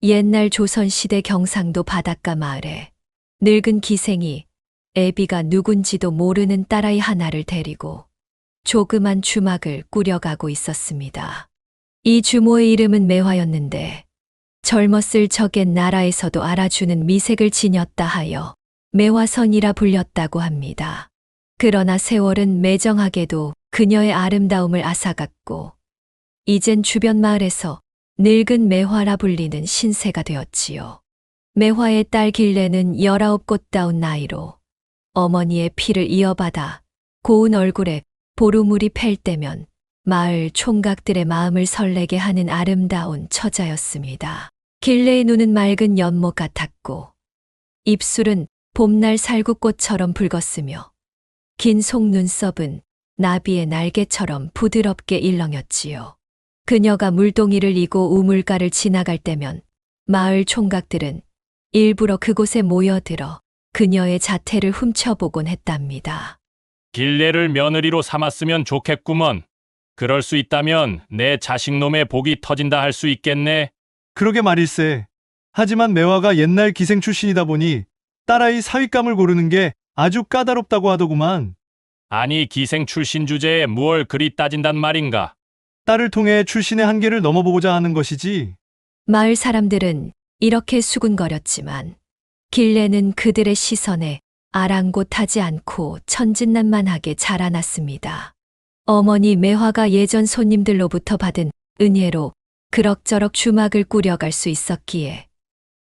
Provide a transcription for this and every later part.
옛날 조선시대 경상도 바닷가 마을에 늙은 기생이 애비가 누군지도 모르는 딸아이 하나를 데리고 조그만 주막을 꾸려가고 있었습니다. 이 주모의 이름은 매화였는데 젊었을 적엔 나라에서도 알아주는 미색을 지녔다 하여 매화선이라 불렸다고 합니다. 그러나 세월은 매정하게도 그녀의 아름다움을 앗아갔고 이젠 주변 마을에서 늙은 매화라 불리는 신세가 되었지요. 매화의 딸 길래는 19 꽃다운 나이로 어머니의 피를 이어받아 고운 얼굴에 보루물이 팰 때면 마을 총각들의 마음을 설레게 하는 아름다운 처자였습니다. 길래의 눈은 맑은 연못 같았고 입술은 봄날 살구꽃처럼 붉었으며 긴 속눈썹은 나비의 날개처럼 부드럽게 일렁였지요. 그녀가 물동이를 이고 우물가를 지나갈 때면 마을 총각들은 일부러 그곳에 모여들어 그녀의 자태를 훔쳐보곤 했답니다. 길래를 며느리로 삼았으면 좋겠구먼. 그럴 수 있다면 내 자식놈의 복이 터진다 할 수 있겠네. 그러게 말일세. 하지만 매화가 옛날 기생 출신이다 보니 딸아이 사윗감을 고르는 게 아주 까다롭다고 하더구만. 아니 기생 출신 주제에 무얼 그리 따진단 말인가. 딸을 통해 출신의 한계를 넘어보고자 하는 것이지. 마을 사람들은 이렇게 수군거렸지만 길래는 그들의 시선에 아랑곳하지 않고 천진난만하게 자라났습니다. 어머니 매화가 예전 손님들로부터 받은 은혜로 그럭저럭 주막을 꾸려갈 수 있었기에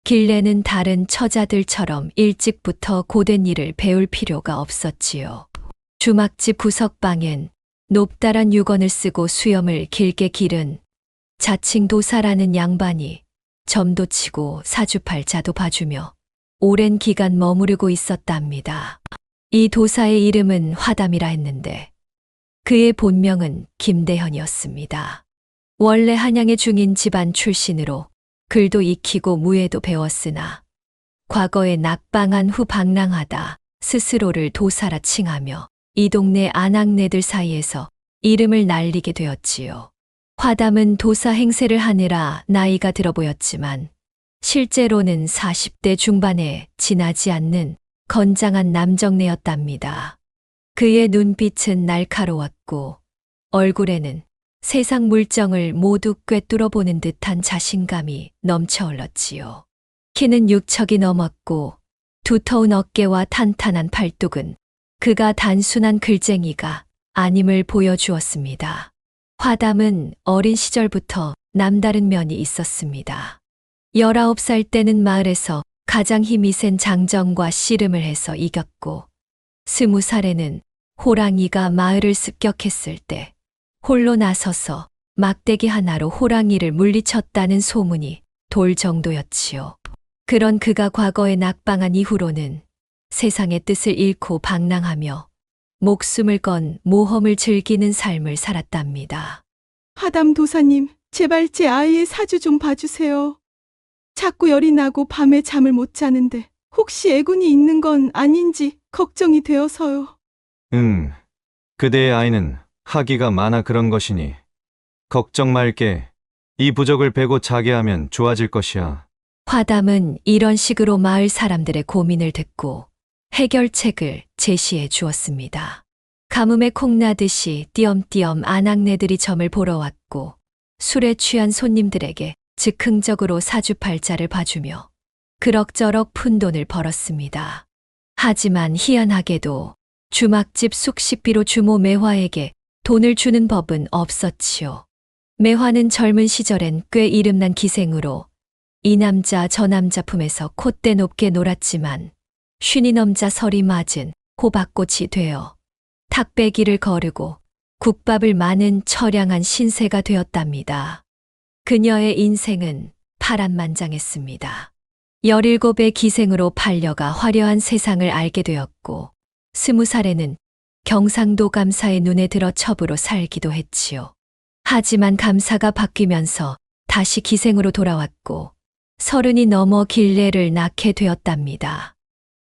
길래는 다른 처자들처럼 일찍부터 고된 일을 배울 필요가 없었지요. 주막집 구석방엔 높다란 유건을 쓰고 수염을 길게 기른 자칭 도사라는 양반이 점도 치고 사주팔자도 봐주며 오랜 기간 머무르고 있었답니다. 이 도사의 이름은 화담이라 했는데 그의 본명은 김대현이었습니다. 원래 한양의 중인 집안 출신으로 글도 익히고 무예도 배웠으나 과거에 낙방한 후 방랑하다 스스로를 도사라 칭하며 이 동네 아낙네들 사이에서 이름을 날리게 되었지요. 화담은 도사 행세를 하느라 나이가 들어 보였지만 실제로는 40대 중반에 지나지 않는 건장한 남정네였답니다. 그의 눈빛은 날카로웠고 얼굴에는 세상 물정을 모두 꿰뚫어 보는 듯한 자신감이 넘쳐 흘렀지요. 키는 6척이 넘었고 두터운 어깨와 탄탄한 팔뚝은 그가 단순한 글쟁이가 아님을 보여주었습니다. 화담은 어린 시절부터 남다른 면이 있었습니다. 19살 때는 마을에서 가장 힘이 센 장정과 씨름을 해서 이겼고 20살에는 호랑이가 마을을 습격했을 때 홀로 나서서 막대기 하나로 호랑이를 물리쳤다는 소문이 돌 정도였지요. 그런 그가 과거에 낙방한 이후로는 세상의 뜻을 잃고 방랑하며 목숨을 건 모험을 즐기는 삶을 살았답니다. 화담 도사님, 제발 제 아이의 사주 좀 봐주세요. 자꾸 열이 나고 밤에 잠을 못 자는데 혹시 애군이 있는 건 아닌지 걱정이 되어서요. 그대의 아이는 학위가 많아 그런 것이니 걱정 말게. 이 부적을 베고 자게 하면 좋아질 것이야. 화담은 이런 식으로 마을 사람들의 고민을 듣고 해결책을 제시해 주었습니다. 가뭄에 콩나듯이 띄엄띄엄 아낙네들이 점을 보러 왔고 술에 취한 손님들에게 즉흥적으로 사주팔자를 봐주며 그럭저럭 푼돈을 벌었습니다. 하지만 희한하게도 주막집 숙식비로 주모 매화에게 돈을 주는 법은 없었지요. 매화는 젊은 시절엔 꽤 이름난 기생으로 이 남자 저 남자 품에서 콧대 높게 놀았지만 쉰이 넘자 설이 맞은 호박꽃이 되어 탁배기를 거르고 국밥을 마는 처량한 신세가 되었답니다. 그녀의 인생은 파란만장했습니다. 17의 기생으로 팔려가 화려한 세상을 알게 되었고 20살에는 경상도 감사의 눈에 들어 첩으로 살기도 했지요. 하지만 감사가 바뀌면서 다시 기생으로 돌아왔고 30이 넘어 길래를 낳게 되었답니다.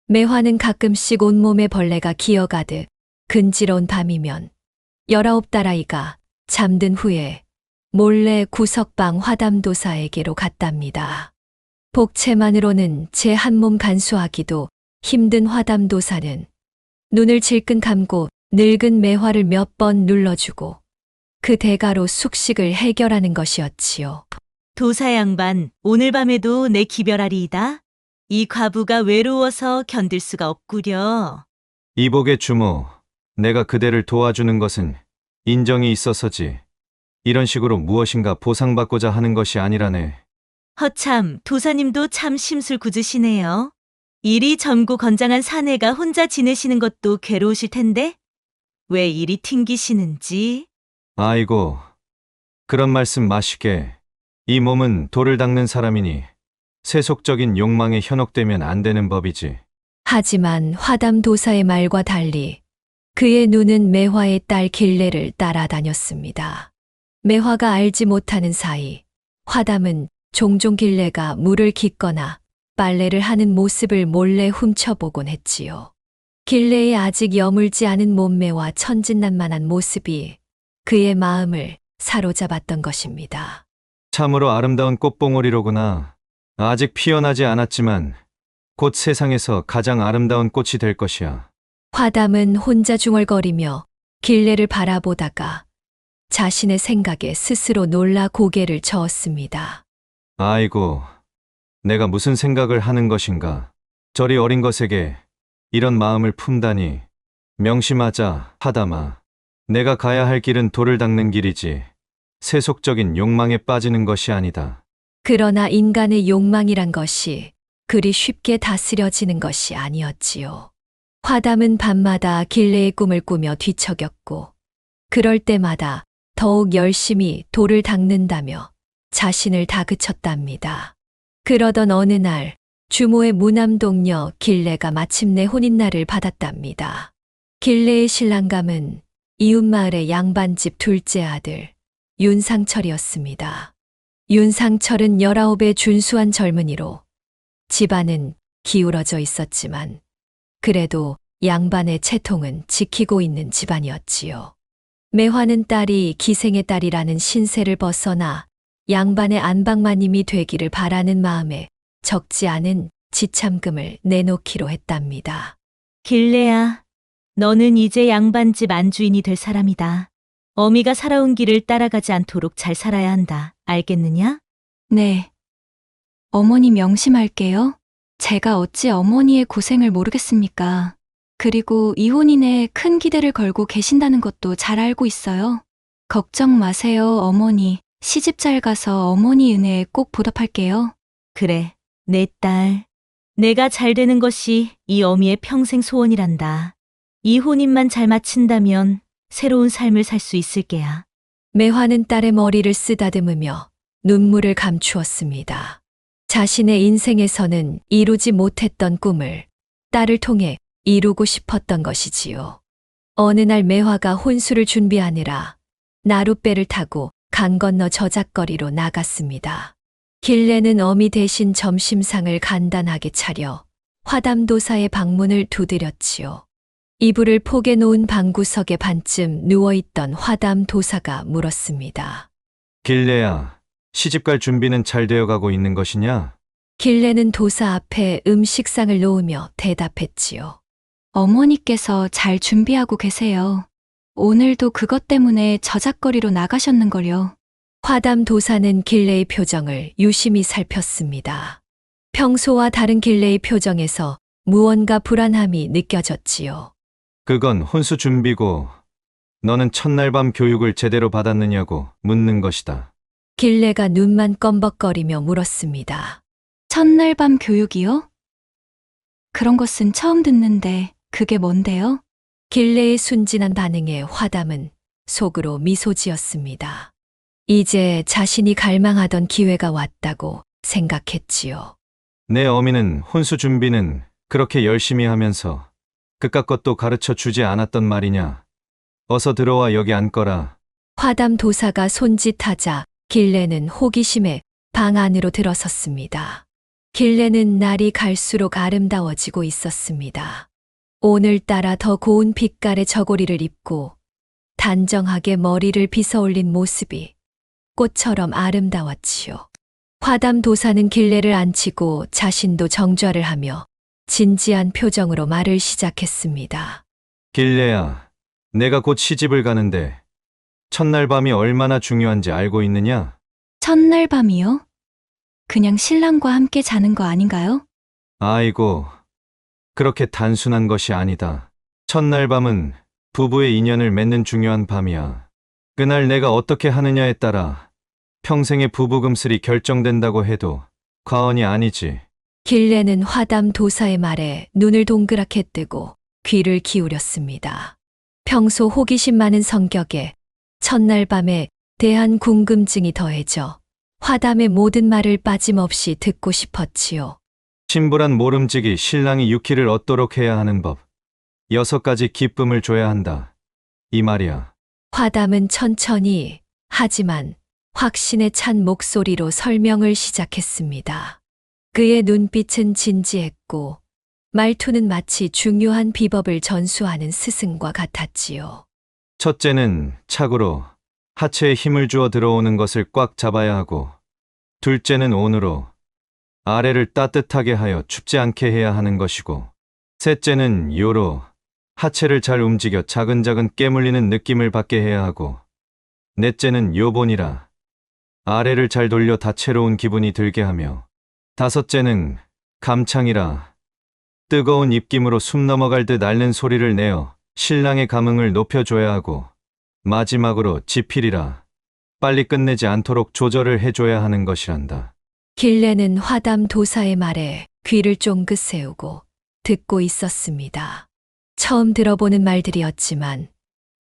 매화는 가끔씩 온몸에 벌레가 기어가듯 근지러운 밤이면 19 딸아이가 잠든 후에 몰래 구석방 화담도사에게로 갔답니다. 복채만으로는 제 한 몸 간수하기도 힘든 화담도사는 눈을 질끈 감고 늙은 매화를 몇 번 눌러주고 그 대가로 숙식을 해결하는 것이었지요. 도사 양반, 오늘 밤에도 내 기별하리이다. 이 과부가 외로워서 견딜 수가 없구려. 이복의 주모, 내가 그대를 도와주는 것은 인정이 있어서지. 이런 식으로 무엇인가 보상받고자 하는 것이 아니라네. 허참, 도사님도 참 심술 굳으시네요. 이리 젊고 건장한 사내가 혼자 지내시는 것도 괴로우실 텐데 왜 이리 튕기시는지. 아이고, 그런 말씀 마시게. 이 몸은 돌을 닦는 사람이니 세속적인 욕망에 현혹되면 안 되는 법이지. 하지만 화담도사의 말과 달리 그의 눈은 매화의 딸 길래를 따라다녔습니다. 매화가 알지 못하는 사이 화담은 종종 길래가 물을 깃거나 빨래를 하는 모습을 몰래 훔쳐보곤 했지요. 길래의 아직 여물지 않은 몸매와 천진난만한 모습이 그의 마음을 사로잡았던 것입니다. 참으로 아름다운 꽃봉오리로구나. 아직 피어나지 않았지만 곧 세상에서 가장 아름다운 꽃이 될 것이야. 화담은 혼자 중얼거리며 길래를 바라보다가 자신의 생각에 스스로 놀라 고개를 저었습니다. 아이고, 내가 무슨 생각을 하는 것인가. 저리 어린 것에게 이런 마음을 품다니. 명심하자, 하담아. 내가 가야 할 길은 돌을 닦는 길이지 세속적인 욕망에 빠지는 것이 아니다. 그러나 인간의 욕망이란 것이 그리 쉽게 다스려지는 것이 아니었지요. 화담은 밤마다 길래의 꿈을 꾸며 뒤척였고 그럴 때마다 더욱 열심히 돌을 닦는다며 자신을 다그쳤답니다. 그러던 어느 날 주모의 무남동녀 길래가 마침내 혼인날을 받았답니다. 길래의 신랑감은 이웃마을의 양반집 둘째 아들 윤상철이었습니다. 윤상철은 19의 준수한 젊은이로 집안은 기울어져 있었지만 그래도 양반의 채통은 지키고 있는 집안이었지요. 매화는 딸이 기생의 딸이라는 신세를 벗어나 양반의 안방마님이 되기를 바라는 마음에 적지 않은 지참금을 내놓기로 했답니다. 길래야, 너는 이제 양반집 안주인이 될 사람이다. 어미가 살아온 길을 따라가지 않도록 잘 살아야 한다. 알겠느냐? 네. 어머니 명심할게요. 제가 어찌 어머니의 고생을 모르겠습니까? 그리고 이 혼인에 큰 기대를 걸고 계신다는 것도 잘 알고 있어요. 걱정 마세요, 어머니. 시집 잘 가서 어머니 은혜에 꼭 보답할게요. 그래, 내 딸. 내가 잘 되는 것이 이 어미의 평생 소원이란다. 이 혼인만 잘 마친다면 새로운 삶을 살 수 있을 게야. 매화는 딸의 머리를 쓰다듬으며 눈물을 감추었습니다. 자신의 인생에서는 이루지 못했던 꿈을 딸을 통해 이루고 싶었던 것이지요. 어느 날 매화가 혼수를 준비하느라 나룻배를 타고 강 건너 저작거리로 나갔습니다. 길래는 어미 대신 점심상을 간단하게 차려 화담도사의 방문을 두드렸지요. 이불을 포개 놓은 방구석에 반쯤 누워있던 화담도사가 물었습니다. 길래야, 시집갈 준비는 잘 되어가고 있는 것이냐? 길래는 도사 앞에 음식상을 놓으며 대답했지요. 어머니께서 잘 준비하고 계세요. 오늘도 그것 때문에 저작거리로 나가셨는걸요. 화담도사는 길래의 표정을 유심히 살폈습니다. 평소와 다른 길래의 표정에서 무언가 불안함이 느껴졌지요. 그건 혼수 준비고 너는 첫날 밤 교육을 제대로 받았느냐고 묻는 것이다. 길래가 눈만 껌벅거리며 물었습니다. 첫날 밤 교육이요? 그런 것은 처음 듣는데 그게 뭔데요? 길래의 순진한 반응에 화담은 속으로 미소 지었습니다. 이제 자신이 갈망하던 기회가 왔다고 생각했지요. 내 어미는 혼수 준비는 그렇게 열심히 하면서 그깟 것도 가르쳐 주지 않았던 말이냐. 어서 들어와 여기 앉거라. 화담 도사가 손짓하자 길래는 호기심에 방 안으로 들어섰습니다. 길래는 날이 갈수록 아름다워지고 있었습니다. 오늘따라 더 고운 빛깔의 저고리를 입고 단정하게 머리를 빗어올린 모습이 꽃처럼 아름다웠지요. 화담 도사는 길레를 앉히고 자신도 정좌를 하며 진지한 표정으로 말을 시작했습니다. 길래야, 내가 곧 시집을 가는데 첫날 밤이 얼마나 중요한지 알고 있느냐? 첫날 밤이요? 그냥 신랑과 함께 자는 거 아닌가요? 아이고, 그렇게 단순한 것이 아니다. 첫날 밤은 부부의 인연을 맺는 중요한 밤이야. 그날 내가 어떻게 하느냐에 따라 평생의 부부금슬이 결정된다고 해도 과언이 아니지. 길레는 화담 도사의 말에 눈을 동그랗게 뜨고 귀를 기울였습니다. 평소 호기심 많은 성격에 첫날 밤에 대한 궁금증이 더해져 화담의 모든 말을 빠짐없이 듣고 싶었지요. 신부란 모름지기 신랑이 유키를 얻도록 해야 하는 법. 6가지 기쁨을 줘야 한다. 이 말이야. 화담은 천천히 하지만 확신에 찬 목소리로 설명을 시작했습니다. 그의 눈빛은 진지했고 말투는 마치 중요한 비법을 전수하는 스승과 같았지요. 첫째는 착으로 하체에 힘을 주어 들어오는 것을 꽉 잡아야 하고, 둘째는 온으로 아래를 따뜻하게 하여 춥지 않게 해야 하는 것이고, 셋째는 요로 하체를 잘 움직여 자근자근 깨물리는 느낌을 받게 해야 하고, 넷째는 요본이라 아래를 잘 돌려 다채로운 기분이 들게 하며, 다섯째는 감창이라 뜨거운 입김으로 숨 넘어갈 듯 앓는 소리를 내어 신랑의 감흥을 높여줘야 하고, 마지막으로 지필이라 빨리 끝내지 않도록 조절을 해줘야 하는 것이란다. 길레는 화담 도사의 말에 귀를 쫑긋 세우고 듣고 있었습니다. 처음 들어보는 말들이었지만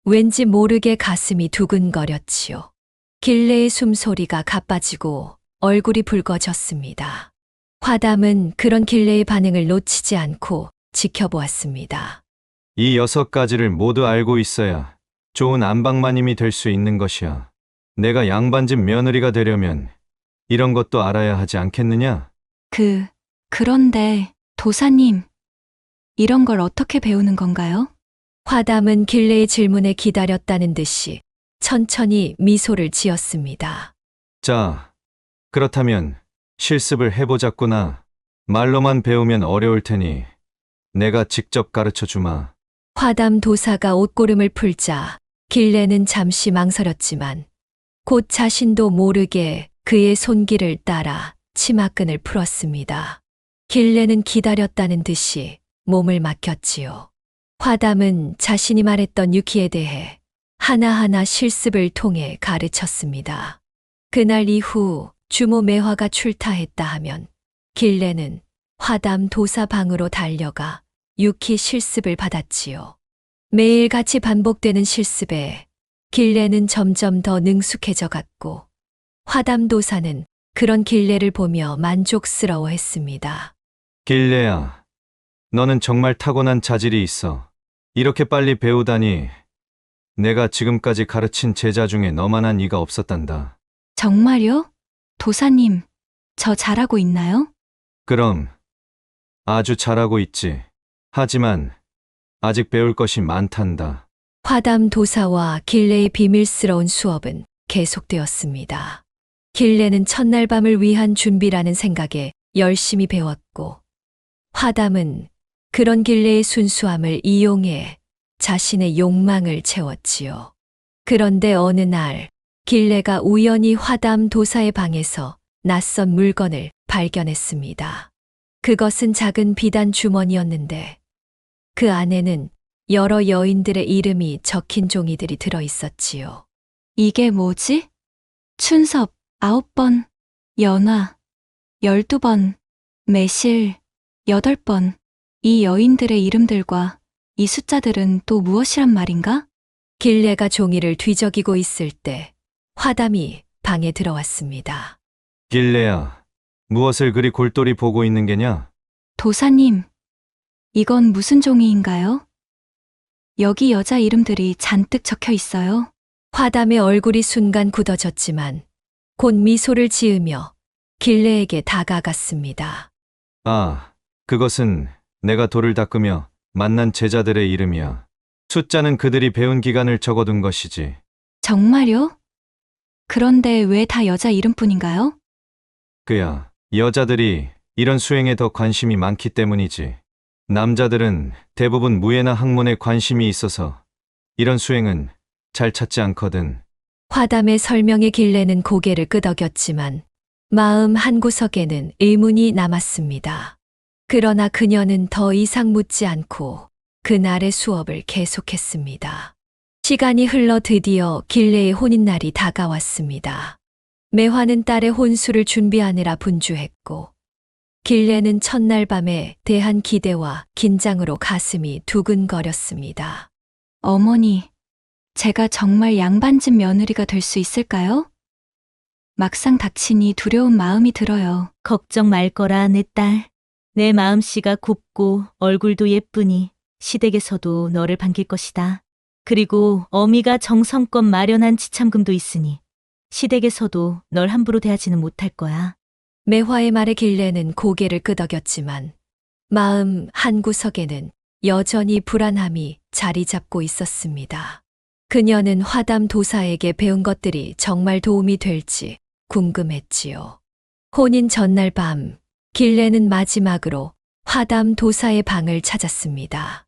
왠지 모르게 가슴이 두근거렸지요. 길레의 숨소리가 가빠지고 얼굴이 붉어졌습니다. 화담은 그런 길레의 반응을 놓치지 않고 지켜보았습니다. 이 6가지를 모두 알고 있어야 좋은 안방마님이 될 수 있는 것이야. 내가 양반집 며느리가 되려면 이런 것도 알아야 하지 않겠느냐? 그런데 도사님, 이런 걸 어떻게 배우는 건가요? 화담은 길레의 질문에 기다렸다는 듯이 천천히 미소를 지었습니다. 자, 그렇다면 실습을 해보자꾸나. 말로만 배우면 어려울 테니 내가 직접 가르쳐 주마. 화담 도사가 옷고름을 풀자 길레는 잠시 망설였지만 곧 자신도 모르게 그의 손길을 따라 치마끈을 풀었습니다. 길레는 기다렸다는 듯이 몸을 맡겼지요. 화담은 자신이 말했던 유키에 대해 하나하나 실습을 통해 가르쳤습니다. 그날 이후 주모 매화가 출타했다 하면 길레는 화담 도사 방으로 달려가 유키 실습을 받았지요. 매일 같이 반복되는 실습에 길레는 점점 더 능숙해져 갔고 화담 도사는 그런 길레를 보며 만족스러워했습니다. 길레야, 너는 정말 타고난 자질이 있어. 이렇게 빨리 배우다니. 내가 지금까지 가르친 제자 중에 너만한 이가 없었단다. 정말요? 도사님, 저 잘하고 있나요? 그럼 아주 잘하고 있지. 하지만 아직 배울 것이 많단다. 화담 도사와 길레의 비밀스러운 수업은 계속되었습니다. 길레는 첫날 밤을 위한 준비라는 생각에 열심히 배웠고 화담은 그런 길레의 순수함을 이용해 자신의 욕망을 채웠지요. 그런데 어느 날 길레가 우연히 화담 도사의 방에서 낯선 물건을 발견했습니다. 그것은 작은 비단 주머니였는데 그 안에는 여러 여인들의 이름이 적힌 종이들이 들어 있었지요. 이게 뭐지? 춘섭 9번, 연화 12번, 매실 8번. 이 여인들의 이름들과 이 숫자들은 또 무엇이란 말인가? 길레가 종이를 뒤적이고 있을 때 화담이 방에 들어왔습니다. 길레야, 무엇을 그리 골똘히 보고 있는 게냐? 도사님, 이건 무슨 종이인가요? 여기 여자 이름들이 잔뜩 적혀 있어요. 화담의 얼굴이 순간 굳어졌지만 곧 미소를 지으며 길레에게 다가갔습니다. 아, 그것은 내가 돌을 닦으며 만난 제자들의 이름이야. 숫자는 그들이 배운 기간을 적어둔 것이지. 정말요? 그런데 왜 다 여자 이름뿐인가요? 그야 여자들이 이런 수행에 더 관심이 많기 때문이지. 남자들은 대부분 무예나 학문에 관심이 있어서 이런 수행은 잘 찾지 않거든. 화담의 설명에 길래는 고개를 끄덕였지만 마음 한구석에는 의문이 남았습니다. 그러나 그녀는 더 이상 묻지 않고 그날의 수업을 계속했습니다. 시간이 흘러 드디어 길래의 혼인날이 다가왔습니다. 매화는 딸의 혼수를 준비하느라 분주했고 길래는 첫날 밤에 대한 기대와 긴장으로 가슴이 두근거렸습니다. 어머니, 제가 정말 양반집 며느리가 될 수 있을까요? 막상 닥치니 두려운 마음이 들어요. 걱정 말 거라, 내 딸. 내 마음씨가 곱고 얼굴도 예쁘니 시댁에서도 너를 반길 것이다. 그리고 어미가 정성껏 마련한 지참금도 있으니 시댁에서도 널 함부로 대하지는 못할 거야. 매화의 말에 길래는 고개를 끄덕였지만 마음 한구석에는 여전히 불안함이 자리 잡고 있었습니다. 그녀는 화담 도사에게 배운 것들이 정말 도움이 될지 궁금했지요. 혼인 전날 밤, 길래는 마지막으로 화담 도사의 방을 찾았습니다.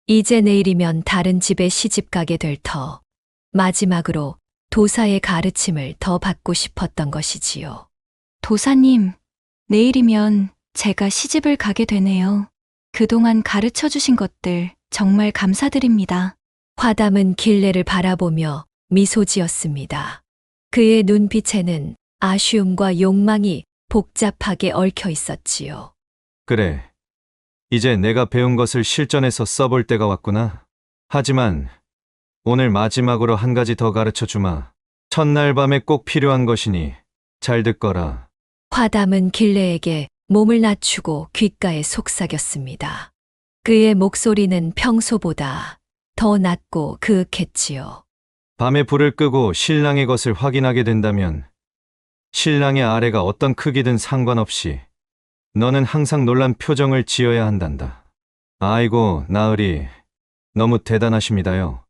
이제 내일이면 다른 집에 시집 가게 될 터, 마지막으로 도사의 가르침을 더 받고 싶었던 것이지요. 도사님, 내일이면 제가 시집을 가게 되네요. 그동안 가르쳐 주신 것들 정말 감사드립니다. 화담은 길래를 바라보며 미소 지었습니다. 그의 눈빛에는 아쉬움과 욕망이 복잡하게 얽혀 있었지요. 그래. 이제 내가 배운 것을 실전에서 써볼 때가 왔구나. 하지만 오늘 마지막으로 한 가지 더 가르쳐 주마. 첫날 밤에 꼭 필요한 것이니 잘 듣거라. 화담은 길래에게 몸을 낮추고 귓가에 속삭였습니다. 그의 목소리는 평소보다 더 낮고 그윽했지요. 밤에 불을 끄고 신랑의 것을 확인하게 된다면 신랑의 아래가 어떤 크기든 상관없이 너는 항상 놀란 표정을 지어야 한단다. 아이고, 나으리, 너무 대단하십니다요.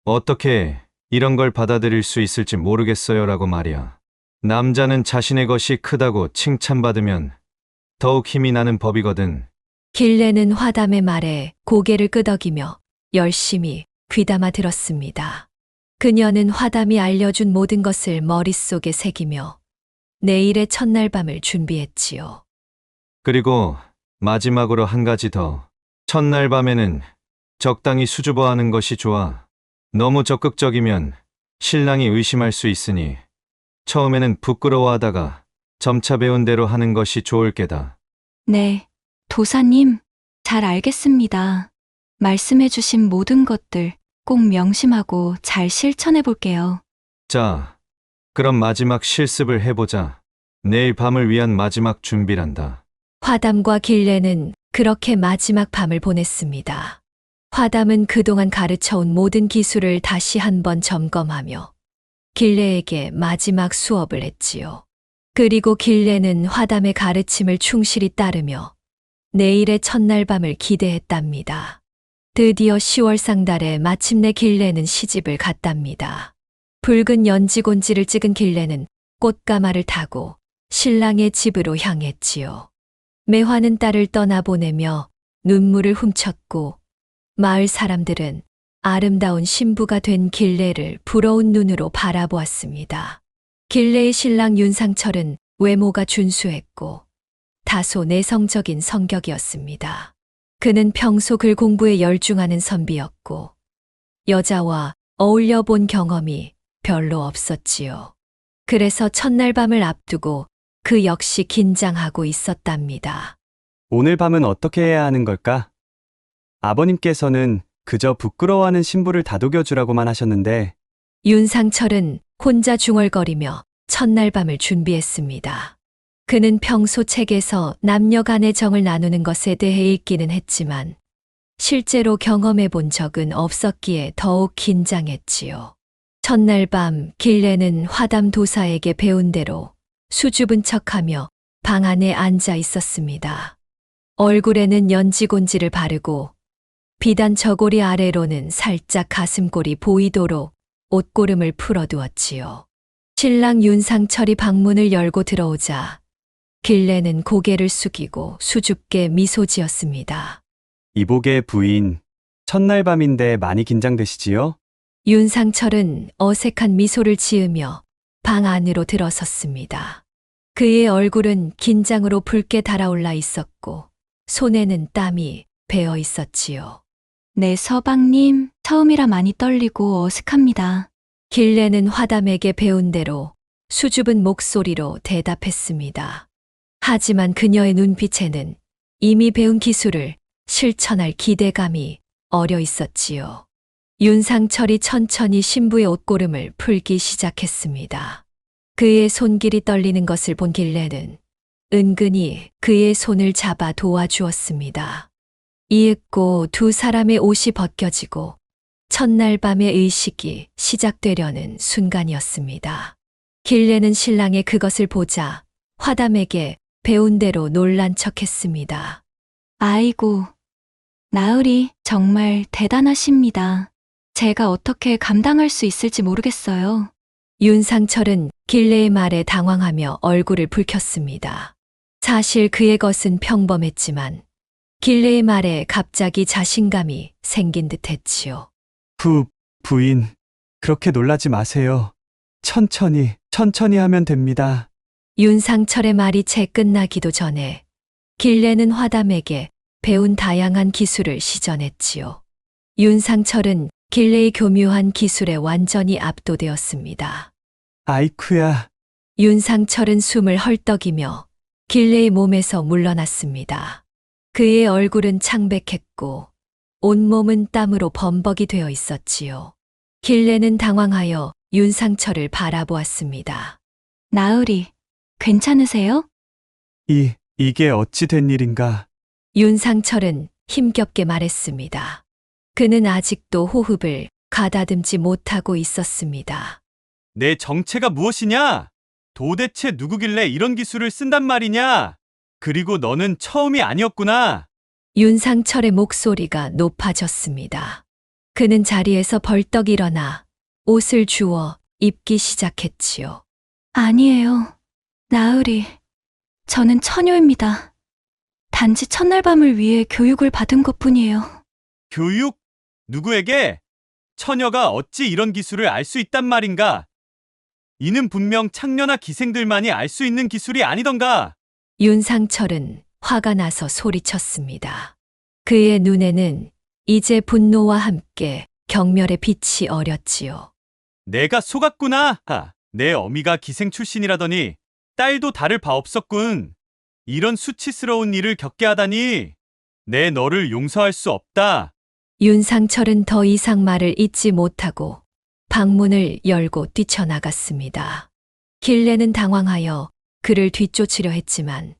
어떻게 이런 걸 받아들일 수 있을지 모르겠어요라고 말이야. 남자는 자신의 것이 크다고 칭찬받으면 더욱 힘이 나는 법이거든. 길래는 화담의 말에 고개를 끄덕이며 열심히 귀담아 들었습니다. 그녀는 화담이 알려준 모든 것을 머릿속에 새기며 내일의 첫날 밤을 준비했지요. 그리고 마지막으로 한 가지 더. 첫날 밤에는 적당히 수줍어하는 것이 좋아. 너무 적극적이면 신랑이 의심할 수 있으니 처음에는 부끄러워하다가 점차 배운 대로 하는 것이 좋을 게다. 네, 도사님, 잘 알겠습니다. 말씀해 주신 모든 것들 꼭 명심하고 잘 실천해 볼게요. 자, 그럼 마지막 실습을 해보자. 내일 밤을 위한 마지막 준비란다. 화담과 길래는 그렇게 마지막 밤을 보냈습니다. 화담은 그동안 가르쳐온 모든 기술을 다시 한번 점검하며 길래에게 마지막 수업을 했지요. 그리고 길래는 화담의 가르침을 충실히 따르며 내일의 첫날 밤을 기대했답니다. 드디어 10월 상달에 마침내 길래는 시집을 갔답니다. 붉은 연지곤지를 찍은 길래는 꽃가마를 타고 신랑의 집으로 향했지요. 매화는 딸을 떠나보내며 눈물을 훔쳤고 마을 사람들은 아름다운 신부가 된 길래를 부러운 눈으로 바라보았습니다. 길래의 신랑 윤상철은 외모가 준수했고 다소 내성적인 성격이었습니다. 그는 평소 글 공부에 열중하는 선비였고 여자와 어울려 본 경험이 별로 없었지요. 그래서 첫날 밤을 앞두고 그 역시 긴장하고 있었답니다. 오늘 밤은 어떻게 해야 하는 걸까? 아버님께서는 그저 부끄러워하는 신부를 다독여주라고만 하셨는데 윤상철은 혼자 중얼거리며 첫날 밤을 준비했습니다. 그는 평소 책에서 남녀 간의 정을 나누는 것에 대해 읽기는 했지만 실제로 경험해 본 적은 없었기에 더욱 긴장했지요. 첫날 밤 길래는 화담 도사에게 배운 대로 수줍은 척하며 방 안에 앉아 있었습니다. 얼굴에는 연지곤지를 바르고 비단 저고리 아래로는 살짝 가슴골이 보이도록 옷고름을 풀어두었지요. 신랑 윤상철이 방문을 열고 들어오자 길레는 고개를 숙이고 수줍게 미소 지었습니다. 이복의 부인, 첫날 밤인데 많이 긴장되시지요? 윤상철은 어색한 미소를 지으며 방 안으로 들어섰습니다. 그의 얼굴은 긴장으로 붉게 달아올라 있었고 손에는 땀이 배어 있었지요. 네, 서방님, 처음이라 많이 떨리고 어색합니다. 길레는 화담에게 배운 대로 수줍은 목소리로 대답했습니다. 하지만 그녀의 눈빛에는 이미 배운 기술을 실천할 기대감이 어려 있었지요. 윤상철이 천천히 신부의 옷고름을 풀기 시작했습니다. 그의 손길이 떨리는 것을 본 길레는 은근히 그의 손을 잡아 도와주었습니다. 이윽고 두 사람의 옷이 벗겨지고 첫날 밤의 의식이 시작되려는 순간이었습니다. 길레는 신랑의 그것을 보자 화담에게 배운 대로 놀란 척했습니다. 아이고, 나으리 정말 대단하십니다. 제가 어떻게 감당할 수 있을지 모르겠어요. 윤상철은 길레의 말에 당황하며 얼굴을 붉혔습니다. 사실 그의 것은 평범했지만 길레의 말에 갑자기 자신감이 생긴 듯했지요. 부인, 그렇게 놀라지 마세요. 천천히 하면 됩니다. 윤상철의 말이 채 끝나기도 전에 길레는 화담에게 배운 다양한 기술을 시전했지요. 윤상철은 길레의 교묘한 기술에 완전히 압도되었습니다. 아이쿠야, 윤상철은 숨을 헐떡이며 길레의 몸에서 물러났습니다. 그의 얼굴은 창백했고 온몸은 땀으로 범벅이 되어 있었지요. 길레는 당황하여 윤상철을 바라보았습니다. 나으리, 괜찮으세요? 이게 어찌 된 일인가? 윤상철은 힘겹게 말했습니다. 그는 아직도 호흡을 가다듬지 못하고 있었습니다. 내 정체가 무엇이냐? 도대체 누구길래 이런 기술을 쓴단 말이냐? 그리고 너는 처음이 아니었구나. 윤상철의 목소리가 높아졌습니다. 그는 자리에서 벌떡 일어나 옷을 주워 입기 시작했지요. 아니에요. 나으리, 저는 처녀입니다. 단지 첫날 밤을 위해 교육을 받은 것뿐이에요. 교육? 누구에게? 처녀가 어찌 이런 기술을 알 수 있단 말인가? 이는 분명 창녀나 기생들만이 알 수 있는 기술이 아니던가? 윤상철은 화가 나서 소리쳤습니다. 그의 눈에는 이제 분노와 함께 경멸의 빛이 어렸지요. 내가 속았구나. 내 어미가 기생 출신이라더니 딸도 다를 바 없었군. 이런 수치스러운 일을 겪게 하다니. 내 너를 용서할 수 없다. 윤상철은 더 이상 말을 잇지 못하고 방문을 열고 뛰쳐나갔습니다. 길레는 당황하여 그를 뒤쫓으려 했지만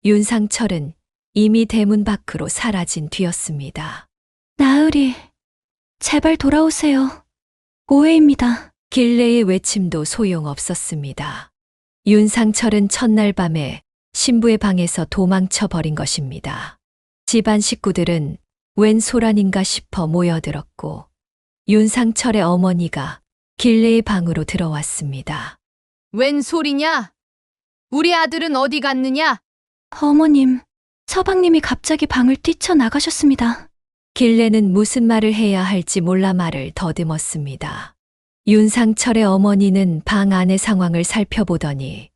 윤상철은 이미 대문 밖으로 사라진 뒤였습니다. 나으리, 제발 돌아오세요. 오해입니다. 길레의 외침도 소용없었습니다. 윤상철은 첫날 밤에 신부의 방에서 도망쳐 버린 것입니다. 집안 식구들은 웬 소란인가 싶어 모여들었고 윤상철의 어머니가 길레의 방으로 들어왔습니다. 웬 소리냐? 우리 아들은 어디 갔느냐? 어머님, 서방님이 갑자기 방을 뛰쳐나가셨습니다. 길레는 무슨 말을 해야 할지 몰라 말을 더듬었습니다. 윤상철의 어머니는 방 안의 상황을 살펴보더니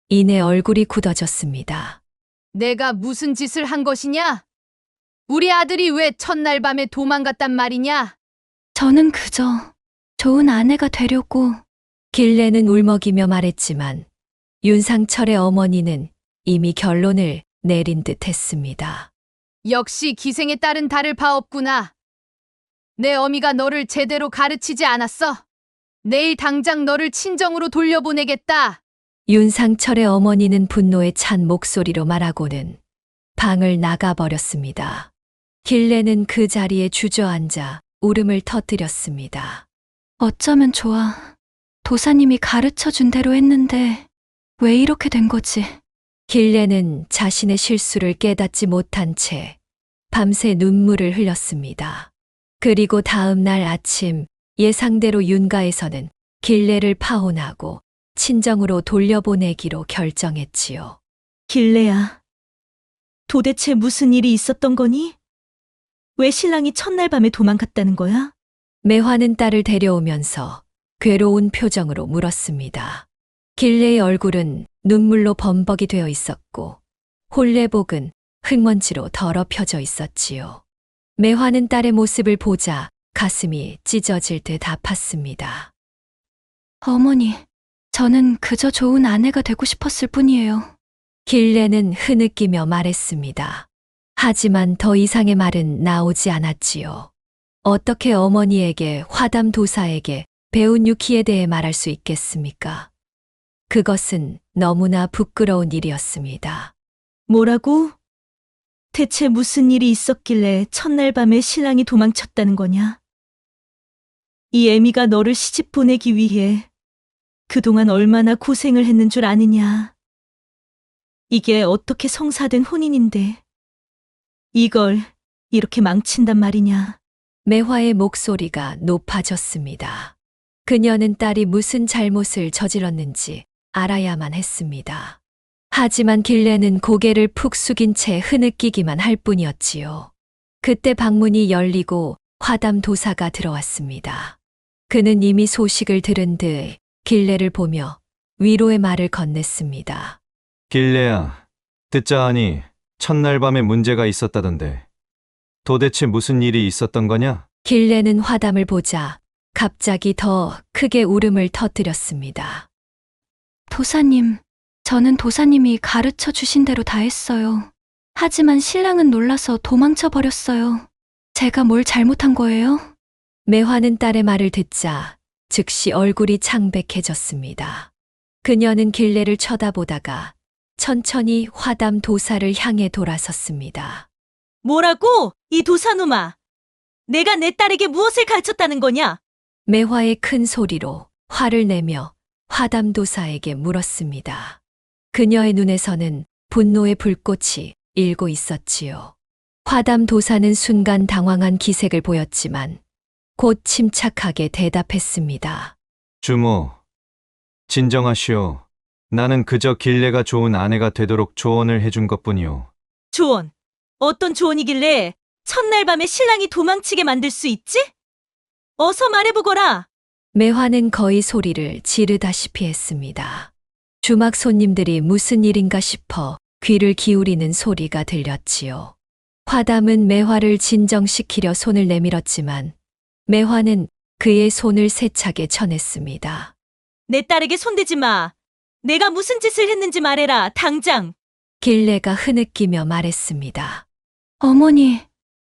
이내 얼굴이 굳어졌습니다. 내가 무슨 짓을 한 것이냐? 우리 아들이 왜 첫날 밤에 도망갔단 말이냐? 저는 그저 좋은 아내가 되려고. 길레는 울먹이며 말했지만 윤상철의 어머니는 이미 결론을 내린 듯 했습니다. 역시 기생의 딸은 다를 바 없구나. 내 어미가 너를 제대로 가르치지 않았어. 내일 당장 너를 친정으로 돌려보내겠다. 윤상철의 어머니는 분노에 찬 목소리로 말하고는 방을 나가버렸습니다. 길레는 그 자리에 주저앉아 울음을 터뜨렸습니다. 어쩌면 좋아. 도사님이 가르쳐 준 대로 했는데 왜 이렇게 된 거지? 길레는 자신의 실수를 깨닫지 못한 채 밤새 눈물을 흘렸습니다. 그리고 다음 날 아침 예상대로 윤가에서는 길레를 파혼하고 친정으로 돌려보내기로 결정했지요. 길래야, 도대체 무슨 일이 있었던 거니? 왜 신랑이 첫날 밤에 도망갔다는 거야? 매화는 딸을 데려오면서 괴로운 표정으로 물었습니다. 길래의 얼굴은 눈물로 범벅이 되어 있었고 홀레복은 흙먼지로 더럽혀져 있었지요. 매화는 딸의 모습을 보자 가슴이 찢어질 듯 아팠습니다. 어머니, 저는 그저 좋은 아내가 되고 싶었을 뿐이에요. 길래는 흐느끼며 말했습니다. 하지만 더 이상의 말은 나오지 않았지요. 어떻게 어머니에게 화담 도사에게 배운 유키에 대해 말할 수 있겠습니까? 그것은 너무나 부끄러운 일이었습니다. 뭐라고? 대체 무슨 일이 있었길래 첫날 밤에 신랑이 도망쳤다는 거냐? 이 애미가 너를 시집 보내기 위해 그동안 얼마나 고생을 했는 줄 아느냐? 이게 어떻게 성사된 혼인인데 이걸 이렇게 망친단 말이냐? 매화의 목소리가 높아졌습니다. 그녀는 딸이 무슨 잘못을 저질렀는지 알아야만 했습니다. 하지만 길래는 고개를 푹 숙인 채 흐느끼기만 할 뿐이었지요. 그때 방문이 열리고 화담 도사가 들어왔습니다. 그는 이미 소식을 들은 듯 길래를 보며 위로의 말을 건넸습니다. 길래야, 듣자 하니 첫날 밤에 문제가 있었다던데. 도대체 무슨 일이 있었던 거냐? 길래는 화담을 보자 갑자기 더 크게 울음을 터뜨렸습니다. 도사님, 저는 도사님이 가르쳐 주신 대로 다 했어요. 하지만 신랑은 놀라서 도망쳐 버렸어요. 제가 뭘 잘못한 거예요? 매화는 딸의 말을 듣자 즉시 얼굴이 창백해졌습니다. 그녀는 길래를 쳐다보다가 천천히 화담 도사를 향해 돌아섰습니다. 뭐라고? 이 도사놈아! 내가 내 딸에게 무엇을 가르쳤다는 거냐? 매화의 큰 소리로 화를 내며 화담 도사에게 물었습니다. 그녀의 눈에서는 분노의 불꽃이 일고 있었지요. 화담 도사는 순간 당황한 기색을 보였지만 곧 침착하게 대답했습니다. 주모, 진정하시오. 나는 그저 길래가 좋은 아내가 되도록 조언을 해준 것뿐이오. 조언. 어떤 조언이길래 첫날 밤에 신랑이 도망치게 만들 수 있지? 어서 말해보거라. 매화는 거의 소리를 지르다시피 했습니다. 주막 손님들이 무슨 일인가 싶어 귀를 기울이는 소리가 들렸지요. 화담은 매화를 진정시키려 손을 내밀었지만 매화는 그의 손을 세차게 쳐냈습니다. 내 딸에게 손대지 마. 내가 무슨 짓을 했는지 말해라, 당장. 길래가 흐느끼며 말했습니다. 어머니,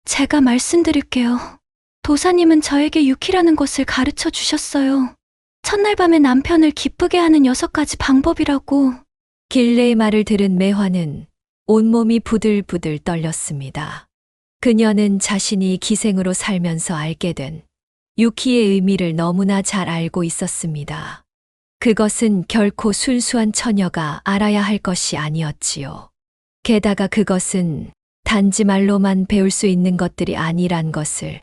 제가 말씀드릴게요. 도사님은 저에게 유키라는 것을 가르쳐 주셨어요. 첫날 밤에 남편을 기쁘게 하는 6가지 방법이라고. 길래의 말을 들은 매화는 온몸이 부들부들 떨렸습니다. 그녀는 자신이 기생으로 살면서 알게 된 유키의 의미를 너무나 잘 알고 있었습니다. 그것은 결코 순수한 처녀가 알아야 할 것이 아니었지요. 게다가 그것은 단지 말로만 배울 수 있는 것들이 아니란 것을